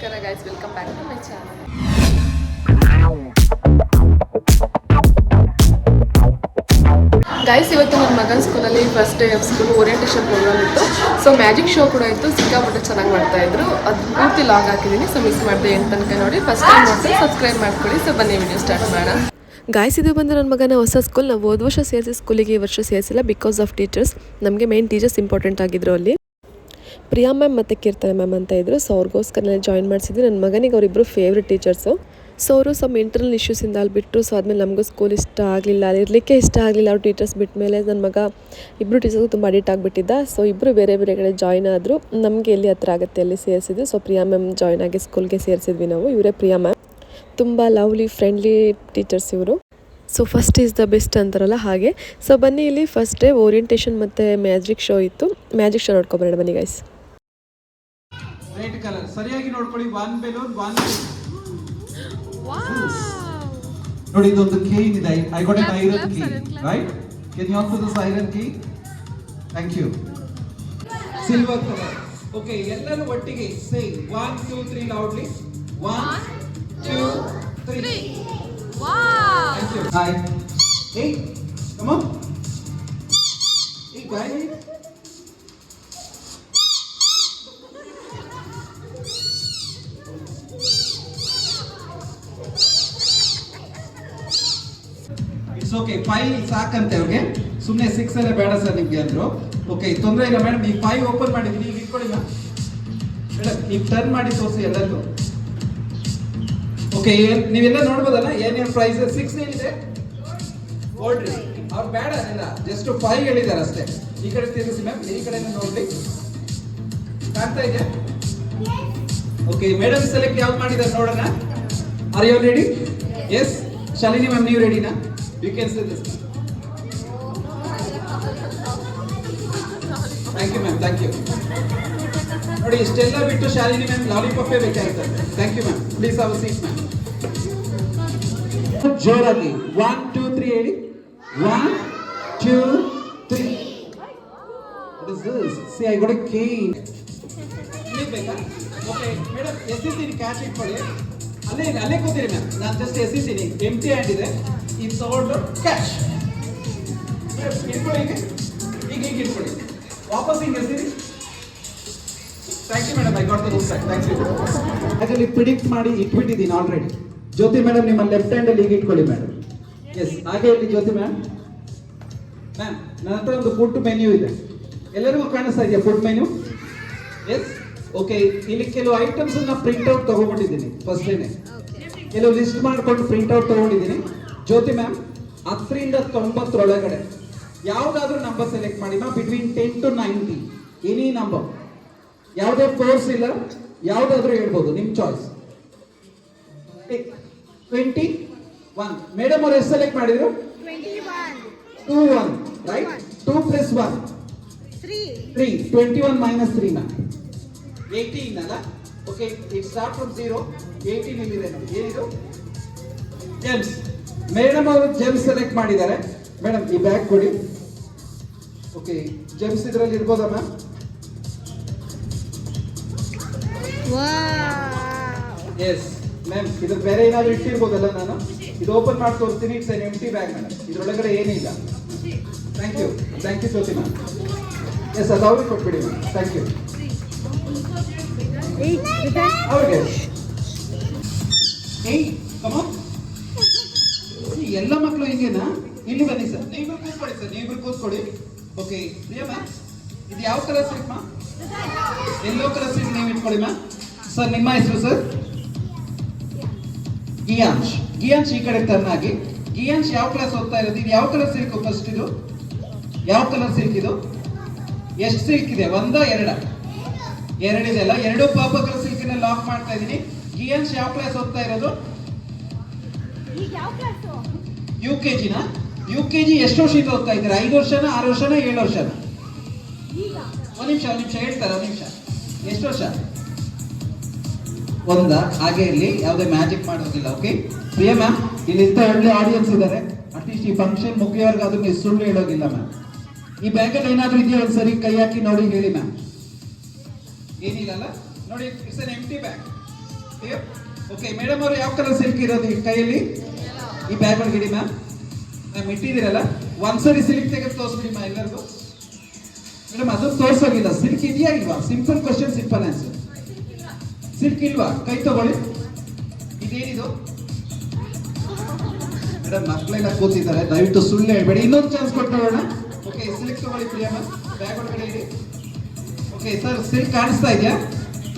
ನಮಸ್ಕಾರ guys, welcome back to my channel. Guys, ಇವತ್ತು ನನ್ನ ಮಗನ ಸ್ಕೂಲಲ್ಲಿ first day of school orientation program ಇತ್ತು. ಸೊ ಮ್ಯಾಜಿಕ್ ಶೋ ಕೂಡ ಇತ್ತು. ಸಿಕ್ಕಾಪಟ್ಟೆ ಚೆನ್ನಾಗಿ ಮಾಡ್ತಾಯಿದ್ರು. ಅದು ಪೂರ್ತಿ ಲಾಗ್ ಹಾಕಿದ್ದೀನಿ. ಸೊ ಮಿಸ್ ಮಾಡಿದೆ ಏನು ತನಕ ನೋಡಿ. ಫಸ್ಟ್ ಟೈಮ್ ನೋಡಿದ್ರೆ ಸಬ್ಸ್ಕ್ರೈಬ್ ಮಾಡ್ಕೊಳ್ಳಿ. ಸೊ ಬನ್ನಿ ವಿಡಿಯೋ ಸ್ಟಾರ್ಟ್ ಮಾಡೋಣ. ಗಾಯ್ಸ್, ಇದು ಬಂದು ನನ್ನ ಮಗನ ಹೊಸ ಸ್ಕೂಲ್. ನಾವು ಹೋದ ವರ್ಷ ಸೇರಿಸಿ ಸ್ಕೂಲಿಗೆ ಈ ವರ್ಷ ಸೇರಿಸಿಲ್ಲ ಬಿಕಾಸ್ ಆಫ್ ಟೀಚರ್ಸ್. ನಮಗೆ ಮೇನ್ ಟೀಚರ್ಸ್ ಇಂಪಾರ್ಟೆಂಟ್ ಆಗಿದ್ರು ಅಲ್ಲಿ. ಪ್ರಿಯಾ ಮ್ಯಾಮ್ ಮತ್ತು ಕೀರ್ತನೆ ಮ್ಯಾಮ್ ಅಂತ ಇದ್ದರು. ಸೊ ಅವ್ರಿಗೋಸ್ಕರ ಜಾಯಿನ್ ಮಾಡಿಸಿದ್ವಿ. ನನ್ನ ಮಗನಿಗೆ ಅವರಿಬ್ಬರು ಫೇವ್ರೆಟ್ ಟೀಚರ್ಸು. ಸೊ ಅವರು ಸಮ್ ಇಂಟರ್ನಲ್ ಇಶ್ಯೂಸಿಂದ ಅಲ್ಲಿ ಬಿಟ್ಟರು. ಸೊ ಆದಮೇಲೆ ನಮಗೂ ಸ್ಕೂಲ್ ಇಷ್ಟ ಆಗಲಿಲ್ಲ, ಅಲ್ಲಿ ಇರಲಿಕ್ಕೆ ಇಷ್ಟ ಆಗಲಿಲ್ಲ. ಅವ್ರು ಟೀಚರ್ಸ್ ಬಿಟ್ಟ ಮೇಲೆ ನನ್ನ ಮಗ ಇಬ್ಬರು ಟೀಚರ್ಸ್ಗೂ ತುಂಬ ಅಡಿಕ್ಟ್ ಆಗಿಬಿಟ್ಟಿದ್ದ. ಸೊ ಇಬ್ಬರು ಬೇರೆ ಬೇರೆ ಕಡೆ ಜಾಯ್ನ್ ಆದರು. ನಮಗೆ ಎಲ್ಲಿ ಹತ್ರ ಆಗುತ್ತೆ ಅಲ್ಲಿ ಸೇರಿಸಿದ್ವಿ. ಸೊ ಪ್ರಿಯಾ ಮ್ಯಾಮ್ ಜಾಯ್ನ್ ಆಗಿ ಸ್ಕೂಲ್ಗೆ ಸೇರಿಸಿದ್ವಿ ನಾವು. ಇವರೇ ಪ್ರಿಯಾ ಮ್ಯಾಮ್. ತುಂಬ ಲವ್ಲಿ ಫ್ರೆಂಡ್ಲಿ ಟೀಚರ್ಸ್ ಇವರು. So first is the best ಅಂತಾರಲ್ಲ ಹಾಗೆ. ಸೊ ಬನ್ನಿ, ಇಲ್ಲಿ ಫಸ್ಟ್ ಡೇ ಓರಿಯೆಂಟೇಷನ್ ಮತ್ತು ಮ್ಯಾಜಿಕ್ ಶೋ ಇತ್ತು. ಮ್ಯಾಜಿಕ್ ಶೋ ನೋಡ್ಕೊಬರೋಣ ಬನ್ನಿ ಗೈಸ್. ರೆಡ್ ಕಲರ್ ಸರಿಯಾಗಿ ನೋಡ್ಕೊಳ್ಳಿ. ಒನ್ ಬೆಲೂನ್, ಒನ್ ನೋಡಿ, ಇದೊಂದು ಕೀ ಇದೆ. I got an iron key, right? Can you answer this iron key? Thank you. Silver color. Okay, ಎಲ್ಲರೂ ಒಟ್ಟಿಗೆ say 1 2 3 loudly. 1 2 3. Wow. Thank you. Hi. Hey, come on. Hey, guy. It's okay. 5 ಸಾಕಂತೆ ಅವ್ರಿಗೆ. ಸುಮ್ಮನೆ 6 ಅಲ್ಲೇ ಬೇಡ sir ನಿಮ್ಗೆ ಅಂದ್ರು. Okay, ತೊಂದರೆ ಇಲ್ಲ ಮೇಡಮ್. ಈಗ 5 ಓಪನ್ ಮಾಡಿದ್ದೀನಿ. ಈಗ ಇಟ್ಕೊಳ್ಳಿ ಮೇಡಮ್. ಈಗ ಟರ್ನ್ ಮಾಡಿ ತೋರಿಸಿ ಎಲ್ಲರಿಗೂ. ಓಕೆ, ನೀವೆಲ್ಲ ನೋಡ್ಬೋದಲ್ಲ ಏನೇನು ಪ್ರೈಸ್. 6 ಏನಿದೆ ನೋಡ್ರಿ. ಅವ್ರು ಬೇಡ ಇಲ್ಲ, ಜಸ್ಟ್ 5 ಹೇಳಿದ್ದಾರೆ ಅಷ್ಟೇ. ಈ ಕಡೆ ತಿರುಗಿಸಿ ಮ್ಯಾಮ್, ಈ ಕಡೆ ನೋಡ್ರಿ. ಕಾಣ್ತಾ ಇದೆ? ಓಕೆ, ಮೇಡಮ್ ಸೆಲೆಕ್ಟ್ ಯಾವ್ದು ಮಾಡಿದ್ದಾರೆ ನೋಡೋಣ. Are you ready? Yes. Shalini ma'am, ನೀವು ರೆಡಿನಾ? You can say this. Thank you ma'am, thank you. ನೋಡಿ, ಇಷ್ಟೆಲ್ಲ ಬಿಟ್ಟು ಶಾಲಿನಿ ಮ್ಯಾಮ್ ಲಾಲಿಪಾಪೇ ಬೇಕಾಗ್ತದೆ. Thank you ma'am. Please our seat ma'am. ಜೋರಾಗಿ 1 2 3 ಹೇಳಿ. 1 2 3. What is this? See, I got a key. ಇಲ್ಲಿ ಬೇಕಾ? Okay madam, ಎಸಿತೀನಿ. ಕ್ಯಾಚ್ ಇಟ್ಕೊಳ್ಳಿ. ಅಲ್ಲೇ ಕೂತಿರಿ ಮ್ಯಾಮ್. ನಾನು ಜಸ್ಟ್ ಎಸಿತೀನಿ. ಎಂಟಿ ಹ್ಯಾಂಡ್ ಇದೆ. ಇದು ತಗೊಂಡು ಕ್ಯಾಚ್ ಇಟ್ಕೊಳ್ಳಿ. ಈಗ ಇಟ್ಕೊಳ್ಳಿ. ವಾಪಸ್ ಹಿಂಗೆ ಎಸಿರಿ. Thank you madam. I got the rules. Thank you. ಹಾಗಾಗಿ ಪ್ರಿಡಿಕ್ಟ್ ಮಾಡಿ ಇಟ್ಬಿಟ್ಟಿದ್ದೀನಿ ಆಲ್ರೆಡಿ. ಜ್ಯೋತಿ ಮೇಡಮ್, ನಿಮ್ಮ ಲೆಫ್ಟ್ ಹ್ಯಾಂಡ್ ಅಲ್ಲಿ ಈಗ ಇಟ್ಕೊಳ್ಳಿ ಮೇಡಮ್. ಎಸ್, ಹಾಗೆ ಇಲ್ಲಿ ಜ್ಯೋತಿ ಮ್ಯಾಮ್. ಮ್ಯಾಮ್, ನನ್ನ ಹತ್ರ ಒಂದು ಫುಡ್ ಮೆನ್ಯೂ ಇದೆ. ಎಲ್ಲರಿಗೂ ಕಾಣಿಸ್ತಾ ಇದೆಯಾ ಫುಡ್ ಮೆನ್ಯೂ? ಎಸ್. ಓಕೆ, ಇಲ್ಲಿ ಕೆಲವು ಐಟಮ್ಸ್ ಅನ್ನ ಪ್ರಿಂಟ್ ಔಟ್ ತಗೊಂಡ್ಬಿಟ್ಟಿದ್ದೀನಿ. ಫಸ್ಟ್ ಡೇನೆ ಕೆಲವು ಲಿಸ್ಟ್ ಮಾಡ್ಕೊಂಡು ಪ್ರಿಂಟ್ ಔಟ್ ತಗೊಂಡಿದ್ದೀನಿ. ಜ್ಯೋತಿ ಮ್ಯಾಮ್, 10 ರಿಂದ 90 ಒಳಗಡೆ ಯಾವ್ದಾದ್ರು ನಂಬರ್ ಸೆಲೆಕ್ಟ್ ಮಾಡಿ ma'am. Between 10 to 90 any number. ಯಾವುದೇ ಫೋರ್ಸ್ ಇಲ್ಲ, ಯಾವ್ದಾದ್ರು ಹೇಳ್ಬೋದು, ನಿಮ್ ಚಾಯ್ಸ್. 21. ಮೇಡಮ್ ಅವ್ರು ಎಷ್ಟು ಸೆಲೆಕ್ಟ್ ಮಾಡಿದ್ರು? 21. ರೈಟ್. 2 + 1 3. 21 - 3 ಮ್ಯಾಮ್ 18 ಅಲ್ಲ? Okay, it start from 0. 18 ಇಲ್ಲಿದೆ ನೋಡಿ. ಏನಿದು? ಜೆಮ್ಸ್. ಮೇಡಮ್ ಅವರು ಜೆಮ್ಸ್ ಸೆಲೆಕ್ಟ್ ಮಾಡಿದ್ದಾರೆ. ಮೇಡಮ್, ಈ ಬ್ಯಾಗ್ ಕೊಡಿ. ಓಕೆ, ಜೆಮ್ಸ್ ಇದರಲ್ಲಿ ಇರ್ಬೋದಾ ಮ್ಯಾಮ್? Yes ma'am. ಇದು ಬೇರೆ ಏನಾದ್ರು ಇಟ್ಟಿರ್ಬೋದಲ್ಲ ನಾನು? ಇದು ಓಪನ್ ಮಾಡಿ ತೋರಿಸ್ತೀನಿ. It's an empty bag madam. ಇದ್ರೊಳಗಡೆ ಏನಿಲ್ಲ. Thank you. Thank you Jyothi ma'am. Yes, ಅದು ಅವ್ರಿಗೆ ಕೊಟ್ಬಿಡಿ ಮ್ಯಾಮ್. Thank you. ಅವ್ರಿಗೆ ಎಲ್ಲ ಮಕ್ಕಳು ಹಿಂಗೇನಾ? ಇಲ್ಲಿ ಬನ್ನಿ ಸರ್. ನೀವಿಬ್ರು ಕೂತ್ಕೊಳ್ಳಿ ಸರ್. ನೀವಿಬ್ರು ಕೂತ್ಕೊಳ್ಳಿ. ಓಕೆ, ಪ್ರಿಯಾ ಮ್ಯಾಮ್, ಇದು ಯಾವ colour seat ma'am? Yellow colour seat ನೀವು ಇಟ್ಕೊಳ್ಳಿ ಮ್ಯಾಮ್. ಸರ್, ನಿಮ್ಮ ಹೆಸರು ಸರ್? ಗಿಯಾಂಶ್. ಗಿಯಾಂಶ್, ಈ ಕಡೆ ಟರ್ನ್ ಆಗಿ. ಗಿಯಾಂಶ್ ಯಾವ ಕ್ಲಾಸ್ ಓದ್ತಾ ಇರೋದು? ಇದು ಯಾವ ಕಲರ್ ಸಿಲ್ಕ್ ಫಸ್ಟ್? ಇದು ಯಾವ ಕಲರ್ ಸಿಲ್ಕ್? ಇದು ಎಷ್ಟು ಸಿಲ್ಕ್ ಇದೆ? 1 2? 2 ಇದೆ ಅಲ್ಲ? 2 ಪರ್ಪಲ್ ಕಲರ್ ಸಿಲ್ಕ್ ನ ಲಾಕ್ ಮಾಡ್ತಾ ಇದ್ದೀನಿ. ಗಿಯಾಂಶ್ ಯಾವ ಕ್ಲಾಸ್ ಓದ್ತಾ ಇರೋದು? UKG-ನಾ? UKG ಎಷ್ಟು ವರ್ಷದಿಂದ ಓದ್ತಾ ಇದ್ದೀರಾ? 5 ವರ್ಷನಾ, 6 ವರ್ಷನಾ, 7 ವರ್ಷನಾ? ಒಂದು ನಿಮಿಷ ಹೇಳ್ತಾರೆ. ಒಂದು ನಿಮಿಷ. ಎಷ್ಟು ವರ್ಷ? 1. ಹಾಗೆ ಇರಲಿ, ಯಾವುದೇ ಮ್ಯಾಜಿಕ್ ಮಾಡೋದಿಲ್ಲ. ಓಕೆ ಪ್ರಿಯಾ ಮ್ಯಾಮ್, ಇಲ್ಲಿ ಇಂಥ ಒಳ್ಳೆ ಆಡಿಯನ್ಸ್ ಇದ್ದಾರೆ. ಅಟ್ಲೀಸ್ಟ್ ಈ ಫಂಕ್ಷನ್ ಮುಗಿಯೋರ್ಗೆ ಅದು ನೀವು ಸುಳ್ಳು ಹೇಳೋಗಿಲ್ಲ ಮ್ಯಾಮ್. ಈ ಬ್ಯಾಗಲ್ಲಿ ಏನಾದರೂ ಇದೆಯೋ ಒಂದ್ಸರಿ ಕೈ ಹಾಕಿ ನೋಡಿ ಹೇಳಿ ಮ್ಯಾಮ್. ಏನಿಲ್ಲ ನೋಡಿ, it's an empty bag. Okay madam ಅವರು ಯಾವ ಕಲರ್ ಸಿಲ್ಕ್ ಇರೋದು ಈ ಕೈಯಲ್ಲಿ ಈ ಬ್ಯಾಗ್ ಒಳಗಿಡಿ ಮ್ಯಾಮ್ ಇಟ್ಟಿದ್ದೀರಲ್ಲ ಒಂದ್ಸರಿ ಸಿಲ್ಕ್ ತೆಗೆದು ತೋರಿಸ್ಬಿಡಿ ಮಾ ಎಲ್ಲರಿಗೂ ಮೇಡಮ್ ಅದು ತೋರ್ಸೋಗಿಲ್ಲ ಸಿಲ್ಕ್ ಇದೆಯಾ ಇಲ್ವಾ simple question simple answer silk ಇಲ್ವಾ ಕೈ ತಗೊಳ್ಳಿ ಇದೇನಿದು ಮೇಡಮ್ ಮಕ್ಕಳೆಲ್ಲ ಕೂತಿದ್ದಾರೆ ದಯವಿಟ್ಟು ಸುಳ್ಳು ಹೇಳ್ಬೇಡಿ ಇನ್ನೊಂದು ಚಾನ್ಸ್ ಕೊಟ್ಟು ನೋಡೋಣ ಓಕೆ ಸಿಲ್ಕ್ ತಗೊಳ್ಳಿ ಪ್ರಿಯಮ್ಮ ಬ್ಯಾಗ್ ಒಳಗಡೆ ಇಡಿ ಓಕೆ ಸರ್ ಸಿಲ್ಕ್ ಕಾಣಿಸ್ತಾ ಇದೆಯಾ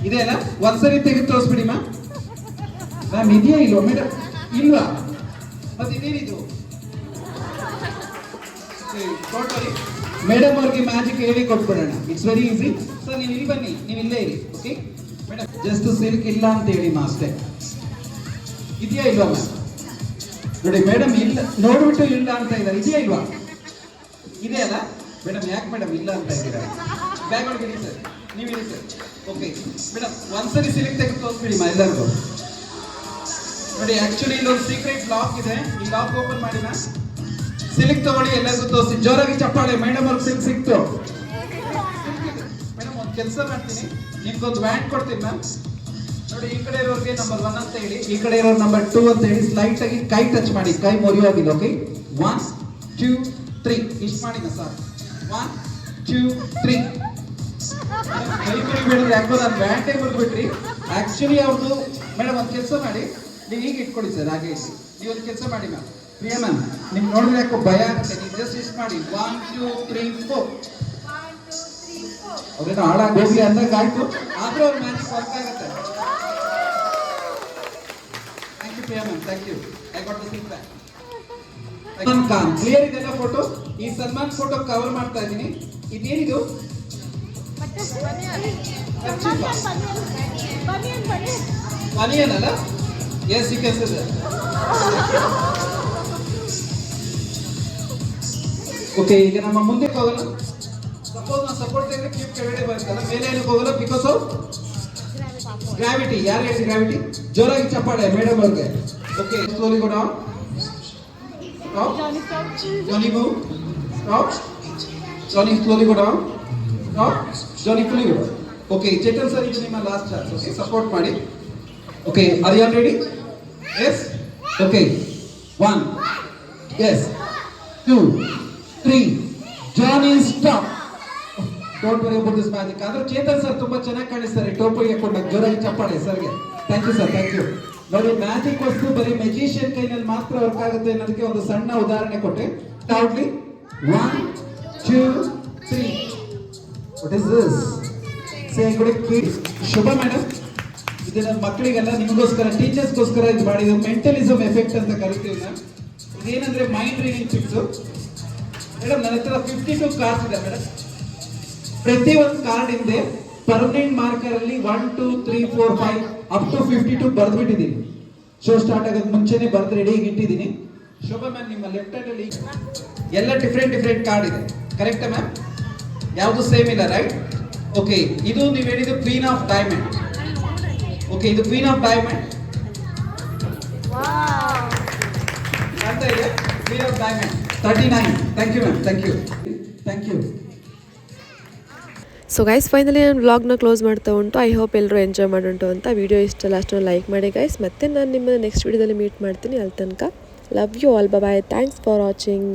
ಇದೆ ಅಲ್ಲ ಒಂದ್ಸರಿ ತೆಗೆದು ತೋರಿಸ್ಬಿಡಿ ಮ್ಯಾಮ್ ಇದೆಯಾ ಇಲ್ವಾ ಮೇಡಮ್ ಇಲ್ವಾ ಮತ್ತೆ ಇದೇನಿದು ಮೇಡಮ್ ಅವ್ರಿಗೆ ಮ್ಯಾಜಿಕ್ ಹೇಳಿ ಕೊಟ್ಬಿಡೋಣ ಇಟ್ಸ್ ವೆರಿ ಈಸಿ ಸರ್ ನೀವು ಇಲ್ಲಿ ಬನ್ನಿ ನೀವು ಇಲ್ಲೇ ಇರಿ ಓಕೆ ಮೇಡಮ್ ಜಸ್ಟ್ ಸಿಲ್ಕ್ ಇಲ್ಲ ಅಂತ ಹೇಳಿ ಅಷ್ಟೇ ಇದೆಯಾ ಇಲ್ವಾ ಮ್ಯಾಮ್ ನೋಡಿ ಮೇಡಮ್ ಇಲ್ಲ ನೋಡ್ಬಿಟ್ಟು ಇಲ್ಲ ಅಂತ ಇದ್ದಾರೆ ಇದೆಯಾ ಇಲ್ವಾ ಇದೆ ಅಲ್ಲ ಮೇಡಮ್ ಯಾಕೆ ಮೇಡಮ್ ಇಲ್ಲ ಅಂತ ಇದ್ದೀರಾ ಬ್ಯಾಗ್ ಒಳಗೆ ಇಡಿ ಸರ್ ನೀವು ಇರಿ ಸರ್ ಓಕೆ ಮೇಡಮ್ ಒಂದ್ಸರಿ ಸಿಲ್ಕ್ ತೆಗೆದು ತೋರಿಸ್ಬಿಡಿ ಎಲ್ಲರಿಗೂ ನೋಡಿ ಆಕ್ಚುಲಿ ಇಲ್ಲೊಂದು ಸೀಕ್ರೆಟ್ ಲಾಕ್ ಇದೆ ಈ ಲಾಕ್ ಓಪನ್ ಮಾಡಿ ಮ್ಯಾಮ್ ಸಿಲ್ಕ್ ತಗೊಳ್ಳಿ ಎಲ್ಲರಿಗೂ ತೋರಿಸಿ ಜೋರಾಗಿ ಚಪ್ಪಾಳೆ ಮೇಡಮ್ ಅವ್ರಿಗೆ ಸಿಲ್ಕ್ ಸಿಕ್ತು ಮೇಡಮ್ ಒಂದು ಕೆಲಸ ಮಾಡ್ತೀನಿ ನಿಮ್ಗೊಂದು ವ್ಯಾಂಡ್ ಕೊಡ್ತೀನಿ ಮ್ಯಾಮ್ ನೋಡಿ ಈ ಕಡೆ ಇರೋರಿಗೆ ನಂಬರ್ 1 ಅಂತ ಹೇಳಿ ಈ ಕಡೆ ಇರೋರು ನಂಬರ್ 2 ಅಂತ ಹೇಳಿ ಸ್ಲೈಟ್ ಆಗಿ ಕೈ ಟಚ್ ಮಾಡಿ ಕೈ ಮುರಿಯೋಗಿಲ್ಲ ಓಕೆ 1 2 3 ಇಷ್ಟು ಮಾಡಿ ಸರ್ 1 2 3 ಕೈ ಮುರಿಬೇಡ್ರಿ ಯಾಕೋ ನಾನು ವ್ಯಾಂಡೇ ಮುರಿದ್ಬಿಟ್ರಿ ಆಕ್ಚುಲಿ ಅವ್ರದ್ದು ಮೇಡಮ್ ಒಂದು ಕೆಲಸ ಮಾಡಿ ನೀವು ಈಗ ಇಟ್ಕೊಳ್ಳಿ ಸರ್ ಹಾಗೆ ಇಸಿ ನೀವು ಒಂದು ಕೆಲಸ ಮಾಡಿ ಮ್ಯಾಮ್ ಪ್ರಿಯಾ ಮ್ಯಾಮ್ ನಿಮ್ಗೆ ನೋಡಿದ್ರೆ ಯಾಕೋ ಭಯ ಆಗುತ್ತೆ ನೀವು ಜಸ್ಟ್ ಇಷ್ಟು ಮಾಡಿ 1 2 3 4 ಅವ್ರೇನೋ ಹಾಳಾಗಿ ಹೋಗ್ಲಿ ಅಂದಾಗ ಆಯ್ತು ಆದ್ರೂ ಅವ್ರ ಮ್ಯಾಜಿಕ್ ವರ್ಕ್ ಆಗುತ್ತೆ thank you Priya ma'am thank you I got the feedback Salman Khan clear ಇದೆಲ್ಲ ಫೋಟೋ ಈ ಸಲ್ಮಾನ್ ಫೋಟೋ ಕವರ್ ಮಾಡ್ತಾ ಇದ್ದೀನಿ ಇದೇನಿದು ಬನಿಯನ್ ಅಲ್ಲ yes you can say that okay ಈಗ ನಮ್ಮ ಮುಂದೆ ಹೋಗೋಣ ಸಪೋಸ್ ನಾವು ಸಪೋರ್ಟ್ ತೆಗೆದ್ರೆ ಕ್ಯೂಬ್ ಕೆಳಗಡೆ ಬರುತ್ತಲ್ಲ ಮೇಲೆ ಏನಕ್ಕೆ ಹೋಗಲ್ಲ ಬಿಕಾಸ್ ಆಫ್ ಗ್ರಾವಿಟಿ ಯಾರು ಹೇಳಿ ಗ್ರಾವಿಟಿ ಜೋರಾಗಿ ಚಪ್ಪಾಳೆ ಮೇಡಮ್ ಅವ್ರಿಗೆ okay slowly go down Johnny move stop Johnny slowly go down stop Johnny fully go down okay Chetan sir ಇದು ನಿಮ್ಮ ಲಾಸ್ಟ್ ಚಾನ್ಸ್ ಓಕೆ ಸಪೋರ್ಟ್ ಮಾಡಿ okay are you all ready yes okay 1 yes 2 3 Johnny stop don't worry about this magic ಆದ್ರೆ Chetan sir ತುಂಬಾ ಚೆನ್ನಾಗಿ ಕಾಣಿಸ್ತಾರೆ ಟೋಪಿ ಹಾಕೊಂಡಾಗ ಜೋರಾಗಿ ಚಪ್ಪಾಳೆ ಸರ್ಗೆ thank you sir thank you ನೋಡಿ ಮ್ಯಾಜಿಕ್ ವಸ್ತು ಬರೀ ಮೆಜಿಷಿಯನ್ ಕೈನಲ್ಲಿ ಮಾತ್ರ ವರ್ಕ್ ಆಗುತ್ತೆ ಅನ್ನೋದಕ್ಕೆ ಒಂದು ಸಣ್ಣ ಉದಾಹರಣೆ ಕೊಟ್ಟೆ loudly 1 2 3 what is this say good kids Shubha madam ಇದು ನನ್ನ ಮಕ್ಕಳಿಗೆಲ್ಲ ನಿಮಗೋಸ್ಕರ ಟೀಚರ್ಸ್ಗೋಸ್ಕರ ಇದು ಮಾಡಿದ್ದು ಮೆಂಟಲಿಸಮ್ ಎಫೆಕ್ಟ್ ಅಂತ ಕರಿತೀವಿ ನಾವು ಇದೇನಂದ್ರೆ ಮೈಂಡ್ ರೀಡಿಂಗ್ ಟ್ರಿಕ್ಸ್ ಮೇಡಮ್ ನನ್ನ ಹತ್ರ 52 ಕಾರ್ಡ್ಸ್ ಇದೆ ಮೇಡಮ್ ಪ್ರತಿ ಒಂದು ಕಾರ್ಡ್ ಹಿಂದೆ ಪರ್ಮನೆಂಟ್ ಮಾರ್ಕರ್ ಅಲ್ಲಿ 1 2 3 4 5 ಅಪ್ ಟು 52 ಬರೆದ್ಬಿಟ್ಟಿದ್ದೀನಿ ಶೋ ಸ್ಟಾರ್ಟ್ ಆಗೋದು ಮುಂಚೆನೆ ಬರೆದು ರೆಡಿಯಾಗಿ ಇಟ್ಟಿದ್ದೀನಿ ಶೋಭಾ ಮ್ಯಾಮ್ ನಿಮ್ಮ ಲೆಫ್ಟ್ ಹ್ಯಾಂಡ್ ಅಲ್ಲಿ ಎಲ್ಲ ಡಿಫ್ರೆಂಟ್ ಕಾರ್ಡ್ ಇದೆ ಕರೆಕ್ಟಾ ಮ್ಯಾಮ್ ಯಾವುದು ಸೇಮ್ ಇಲ್ಲ ರೈಟ್ ಓಕೆ ಇದು ನೀವು ಹೇಳಿದ್ದು ಕ್ವೀನ್ ಆಫ್ ಡೈಮಂಡ್ ಓಕೆ ಇದು ಕ್ವೀನ್ ಆಫ್ ಡೈಮಂಡ್ ಅಂತ ಇದೆ queen of diamond 39 thank you ma'am thank you so guys finally ನಾನು ವ್ಲಾಗ್ನ ಕ್ಲೋಸ್ ಮಾಡ್ತಾ ಉಂಟು ಐ ಹೋಪ್ ಎಲ್ಲರೂ ಎಂಜಾಯ್ ಮಾಡುಂಟು ಅಂತ ವಿಡಿಯೋ ಇಷ್ಟ ಲಾಸ್ಟನ್ನು ಲೈಕ್ ಮಾಡಿ ಗೈಸ್ ಮತ್ತೆ ನಾನು ನಿಮ್ಮನ್ನು ನೆಕ್ಸ್ಟ್ ವಿಡಿಯೋದಲ್ಲಿ ಮೀಟ್ ಮಾಡ್ತೀನಿ ಅಲ್ಲಿ ತನಕ love you all bye thanks for watching